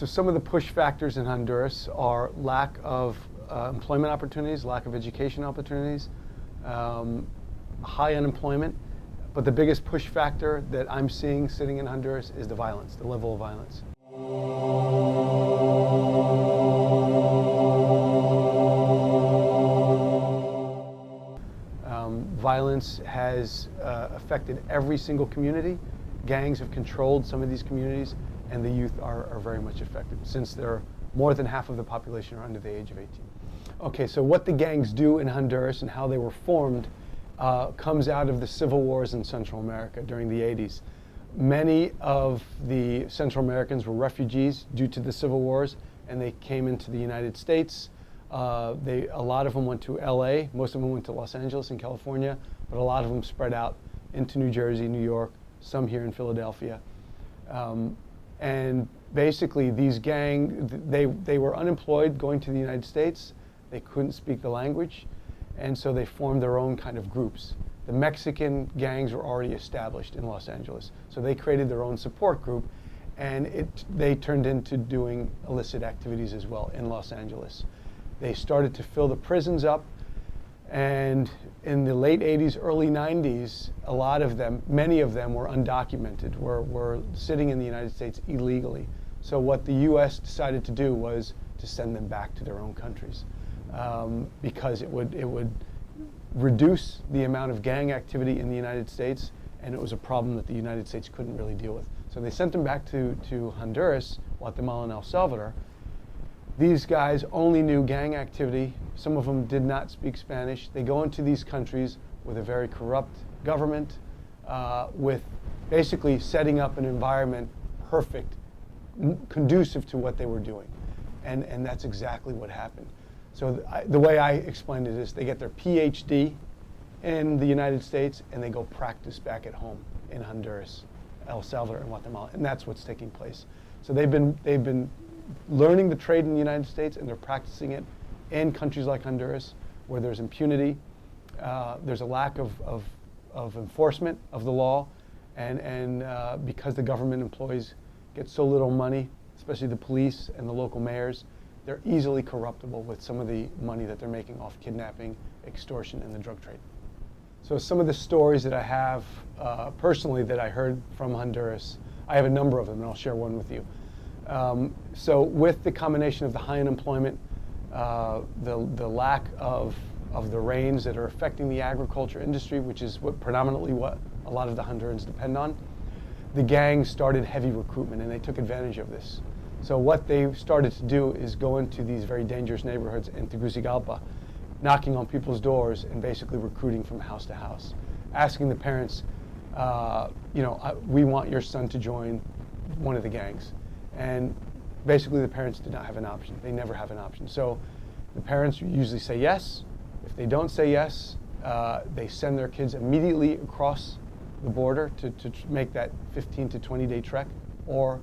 So some of the push factors in Honduras are lack of employment opportunities, lack of education opportunities, high unemployment. But the biggest push factor that I'm seeing sitting in Honduras is the violence, the level of violence. Violence has affected every single community. Gangs have controlled some of these communities, and the youth are very much affected, since they're more than half of the population are under the age of 18. Okay, so what the gangs do in Honduras and how they were formed comes out of the civil wars in Central America during the 80s. Many of the Central Americans were refugees due to the civil wars, and they came into the United States. A lot of them went to LA, most of them went to Los Angeles in California, but a lot of them spread out into New Jersey, New York, some here in Philadelphia. And basically these gangs, they were unemployed going to the United States. They couldn't speak the language, and so they formed their own kind of groups. The Mexican gangs were already established in Los Angeles, so they created their own support group, and they turned into doing illicit activities as well in Los Angeles. They started to fill the prisons up, and in the late 80s, early 90s, a lot of them, many of them were undocumented, were sitting in the United States illegally. So what the US decided to do was to send them back to their own countries, because it would reduce the amount of gang activity in the United States, and it was a problem that the United States couldn't really deal with. So they sent them back to Honduras, Guatemala, and El Salvador. These guys only knew gang activity. Some of them did not speak Spanish. They go into these countries with a very corrupt government, with basically setting up an environment perfect, conducive to what they were doing. And that's exactly what happened. So the way I explained it is they get their PhD in the United States, and they go practice back at home in Honduras, El Salvador, and Guatemala. And that's what's taking place. So they've been learning the trade in the United States, and they're practicing it in countries like Honduras, where there's impunity, there's a lack of enforcement of the law, and because the government employees get so little money, especially the police and the local mayors, they're easily corruptible with some of the money that they're making off kidnapping, extortion, and the drug trade. So some of the stories that I have personally that I heard from Honduras, I have a number of them, and I'll share one with you. So with the combination of the high unemployment, the lack of the rains that are affecting the agriculture industry, which is predominantly what a lot of the Hondurans depend on, the gangs started heavy recruitment, and they took advantage of this. So what they started to do is go into these very dangerous neighborhoods in Tegucigalpa, knocking on people's doors and basically recruiting from house to house, asking the parents, we want your son to join one of the gangs. And basically the parents did not have an option. They never have an option. So the parents usually say yes. If they don't say yes, they send their kids immediately across the border to make that 15 to 20 day trek, or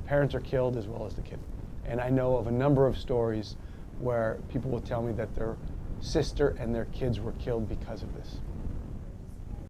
parents are killed as well as the kid. And I know of a number of stories where people will tell me that their sister and their kids were killed because of this.